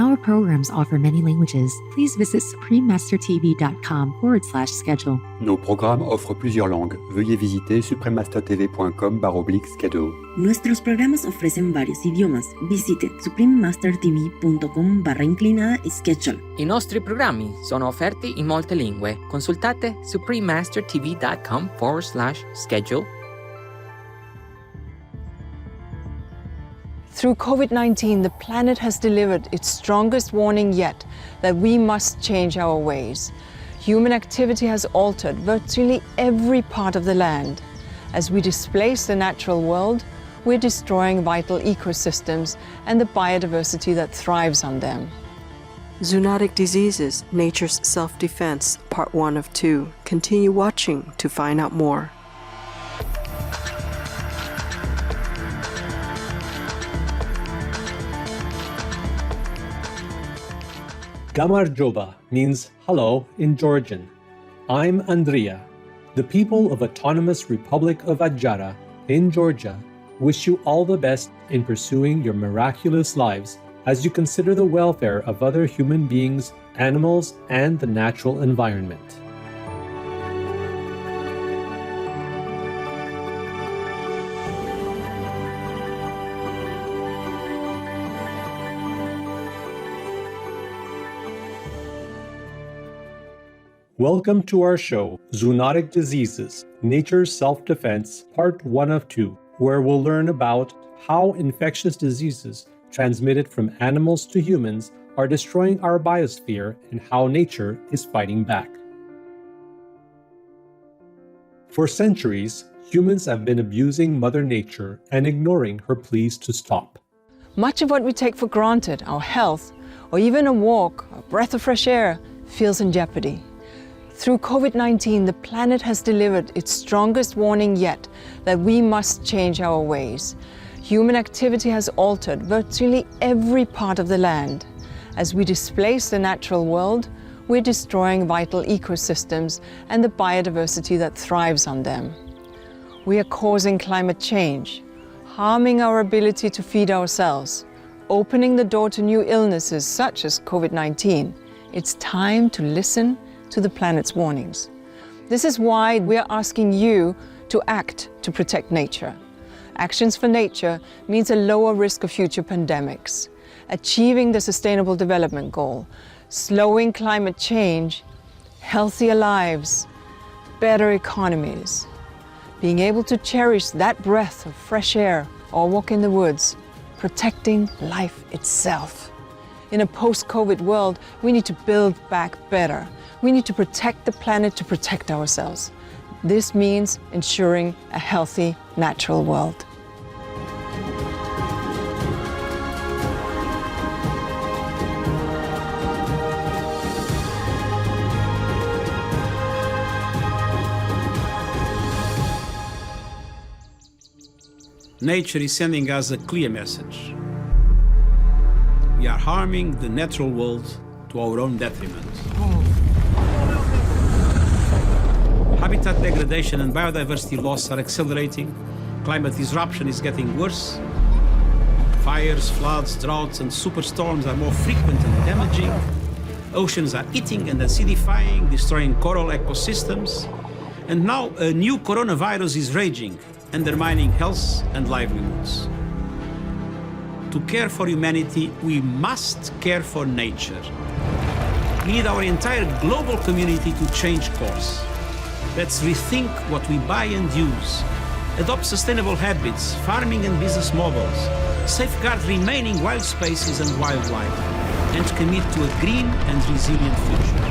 Our programs offer many languages. Please visit suprememastertv.com/schedule. Nos programmes offrent plusieurs langues. Veuillez visiter suprememastertv.com/schedule. Nuestros programas ofrecen varios idiomas. Visite suprememastertv.com/schedule. I nostri programmi sono offerti in molte lingue. Consultate suprememastertv.com/schedule. Through COVID-19, the planet has delivered its strongest warning yet that we must change our ways. Human activity has altered virtually every part of the land. As we displace the natural world, we're destroying vital ecosystems and the biodiversity that thrives on them. Zoonotic Diseases, Nature's Self-Defense, Part 1 of 2. Continue watching to find out more. Gamarjoba means hello in Georgian. I'm Andrea. The people of Autonomous Republic of Adjara in Georgia wish you all the best in pursuing your miraculous lives as you consider the welfare of other human beings, animals, and the natural environment. Welcome to our show, Zoonotic Diseases, Nature's Self-Defense, Part 1 of 2, where we'll learn about how infectious diseases transmitted from animals to humans are destroying our biosphere and how nature is fighting back. For centuries, humans have been abusing Mother Nature and ignoring her pleas to stop. Much of what we take for granted, our health, or even a walk, a breath of fresh air, feels in jeopardy. Through COVID-19, the planet has delivered its strongest warning yet that we must change our ways. Human activity has altered virtually every part of the land. As we displace the natural world, we're destroying vital ecosystems and the biodiversity that thrives on them. We are causing climate change, harming our ability to feed ourselves, opening the door to new illnesses such as COVID-19. It's time to listen to the planet's warnings. This is why we are asking you to act to protect nature. Actions for nature means a lower risk of future pandemics, achieving the Sustainable Development Goal, slowing climate change, healthier lives, better economies, being able to cherish that breath of fresh air or walk in the woods, protecting life itself. In a post-COVID world, we need to build back better. We need to protect the planet to protect ourselves. This means ensuring a healthy, natural world. Nature is sending us a clear message. We are harming the natural world to our own detriment. Habitat degradation and biodiversity loss are accelerating. Climate disruption is getting worse. Fires, floods, droughts, and superstorms are more frequent and damaging. Oceans are eating and acidifying, destroying coral ecosystems. And now a new coronavirus is raging, undermining health and livelihoods. To care for humanity, we must care for nature. We need our entire global community to change course. Let's rethink what we buy and use, adopt sustainable habits, farming and business models, safeguard remaining wild spaces and wildlife, and commit to a green and resilient future.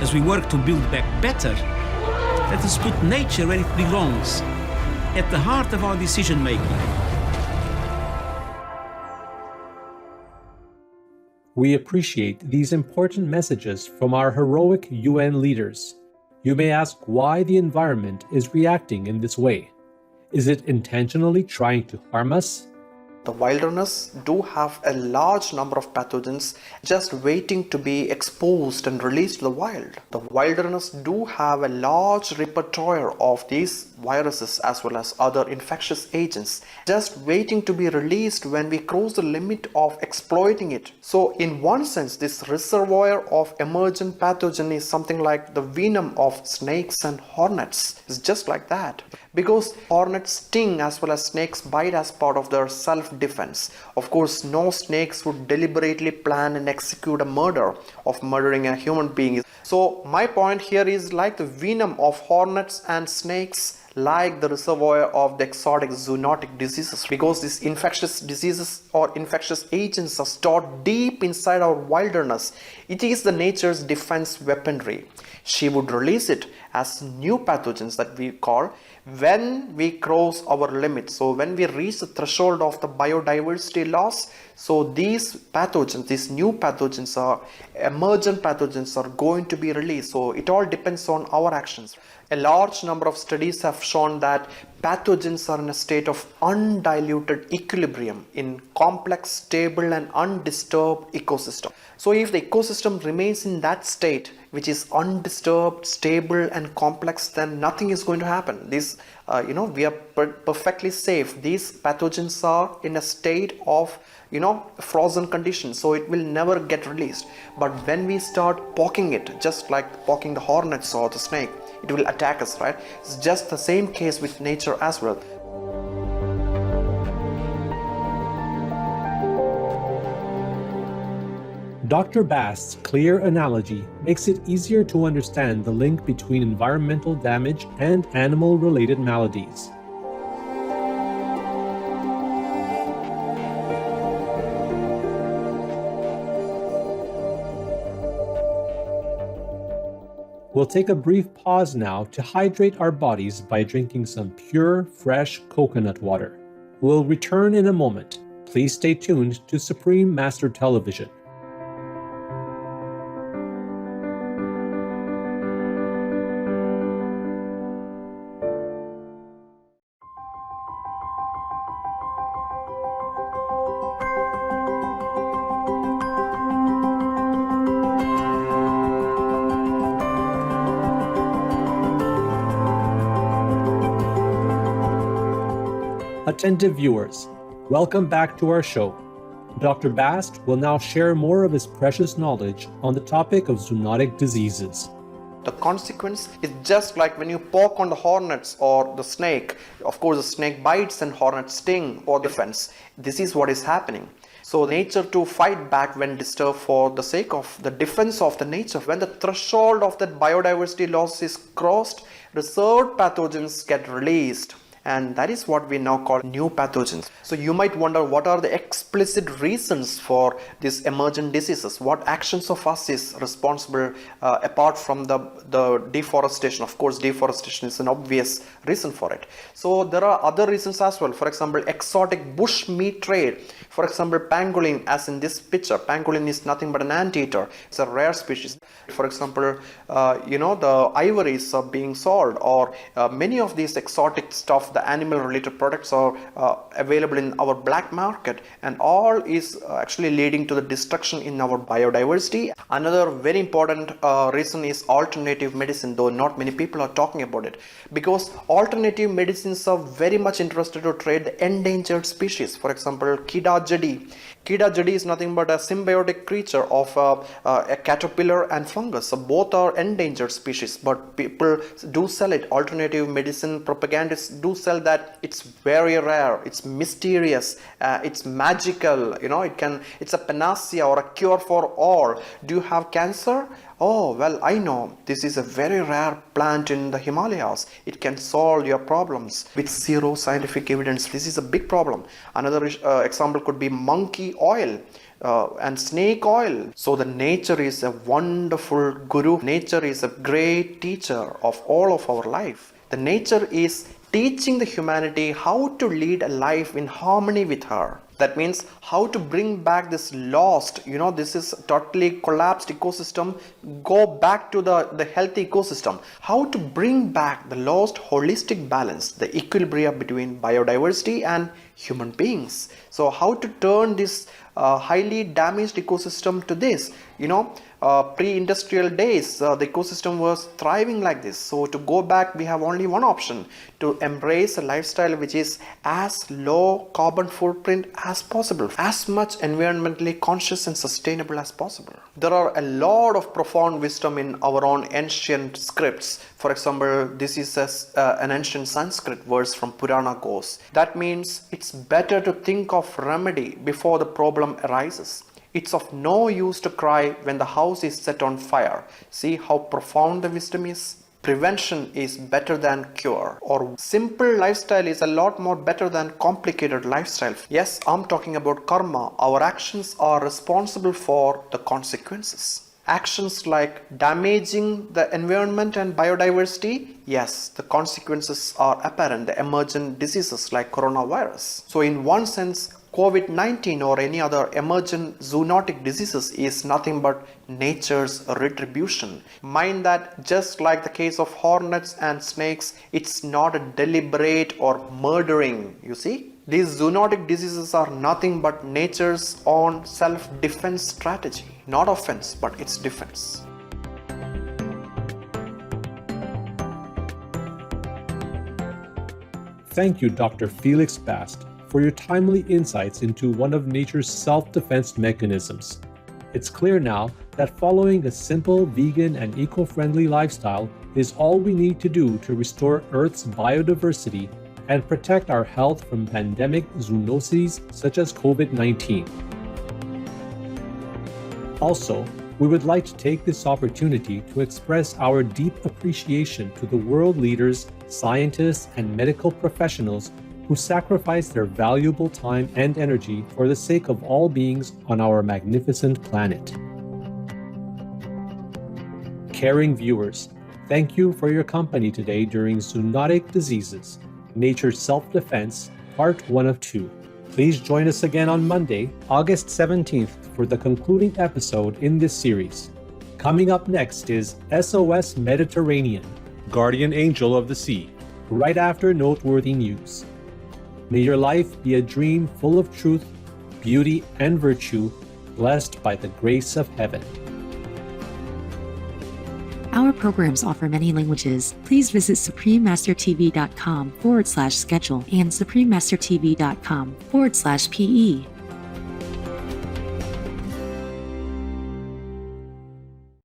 As we work to build back better, let us put nature where it belongs, at the heart of our decision-making. We appreciate these important messages from our heroic UN leaders. You may ask why the environment is reacting in this way. Is it intentionally trying to harm us? The wilderness do have a large number of pathogens just waiting to be exposed and released to the wild. The wilderness do have a large repertoire of these viruses as well as other infectious agents just waiting to be released when we cross the limit of exploiting it. So in one sense, this reservoir of emergent pathogen is something like the venom of snakes and hornets. It's just like that. Because hornets sting as well as snakes bite as part of their self-defense. Of course, no snakes would deliberately plan and execute a murder of murdering a human being. So my point here is like the venom of hornets and snakes, like the reservoir of the exotic zoonotic diseases, because these infectious diseases or infectious agents are stored deep inside our wilderness. It is the nature's defense weaponry. She would release it as new pathogens that we call when we cross our limit. So when we reach the threshold of the biodiversity loss, so these pathogens, these new pathogens are emergent pathogens are going to be released. So it all depends on our actions. A large number of studies have shown that pathogens are in a state of undiluted equilibrium in complex, stable and undisturbed ecosystem. So if the ecosystem remains in that state, which is undisturbed, stable and complex, then nothing is going to happen. This, we are perfectly safe. These pathogens are in a state of, frozen condition, so it will never get released. But when we start poking it, just like poking the hornets or the snake, it will attack us, right? It's just the same case with nature as well. Dr. Bast's clear analogy makes it easier to understand the link between environmental damage and animal-related maladies. We'll take a brief pause now to hydrate our bodies by drinking some pure, fresh coconut water. We'll return in a moment. Please stay tuned to Supreme Master Television. Attentive viewers, welcome back to our show. Dr. Bast will now share more of his precious knowledge on the topic of zoonotic diseases. The consequence is just like when you poke on the hornets or the snake. Of course, the snake bites and hornets sting or defense. This is what is happening. So nature to fight back when disturbed for the sake of the defense of the nature. When the threshold of that biodiversity loss is crossed, reserved pathogens get released. And that is what we now call new pathogens. So you might wonder, what are the explicit reasons for these emergent diseases? What actions of us is responsible apart from the deforestation? Of course, deforestation is an obvious reason for it. So there are other reasons as well. For example, exotic bush meat trade. For example, pangolin, as in this picture. Pangolin is nothing but an anteater. It's a rare species. For example, the ivories are being sold, or many of these exotic stuff, the animal related products are available in our black market, and all is actually leading to the destruction in our biodiversity. Another very important reason is alternative medicine, though not many people are talking about it, because alternative medicines are very much interested to trade the endangered species. For example, Kida jadi. Kida jadi is nothing but a symbiotic creature of a caterpillar and fungus. So both are endangered species, but people do sell it. Alternative medicine propagandists do sell that it's very rare, it's mysterious, it's magical, it's a panacea or a cure for all. Do you have cancer? Oh, well, I know this is a very rare plant in the Himalayas. It can solve your problems with zero scientific evidence. This is a big problem. Another example could be monkey oil and snake oil. So the nature is a wonderful guru. Nature is a great teacher of all of our life. The nature is teaching the humanity how to lead a life in harmony with her. That means how to bring back this lost, this is totally collapsed ecosystem, go back to the healthy ecosystem. How to bring back the lost holistic balance, the equilibrium between biodiversity and human beings. So how to turn this highly damaged ecosystem to this, pre-industrial days, the ecosystem was thriving like this. So to go back, we have only one option: to embrace a lifestyle which is as low carbon footprint as possible, as much environmentally conscious and sustainable as possible. There are a lot of profound wisdom in our own ancient scripts. For example, this is an ancient Sanskrit verse from Purana goes. That means it's better to think of remedy before the problem arises. It's of no use to cry when the house is set on fire. See how profound the wisdom is? Prevention is better than cure, or simple lifestyle is a lot more better than complicated lifestyle. Yes, I'm talking about karma. Our actions are responsible for the consequences. Actions like damaging the environment and biodiversity, yes, the consequences are apparent. The emergent diseases like coronavirus. So in one sense, COVID-19 or any other emergent zoonotic diseases is nothing but nature's retribution. Mind that just like the case of hornets and snakes, it's not a deliberate or murdering, you see. These zoonotic diseases are nothing but nature's own self-defense strategy. Not offense, but it's defense. Thank you, Dr. Felix Bast, for your timely insights into one of nature's self-defense mechanisms. It's clear now that following a simple, vegan, and eco-friendly lifestyle is all we need to do to restore Earth's biodiversity and protect our health from pandemic zoonoses such as COVID-19. Also, we would like to take this opportunity to express our deep appreciation to the world leaders, scientists, and medical professionals who sacrifice their valuable time and energy for the sake of all beings on our magnificent planet. Caring viewers, thank you for your company today during Zoonotic Diseases, Nature's Self-Defense, Part 1 of 2. Please join us again on Monday, August 17th for the concluding episode in this series. Coming up next is SOS Mediterranean, Guardian Angel of the Sea, right after noteworthy news. May your life be a dream full of truth, beauty, and virtue, blessed by the grace of heaven. Our programs offer many languages. Please visit suprememastertv.com/schedule and suprememastertv.com/PE.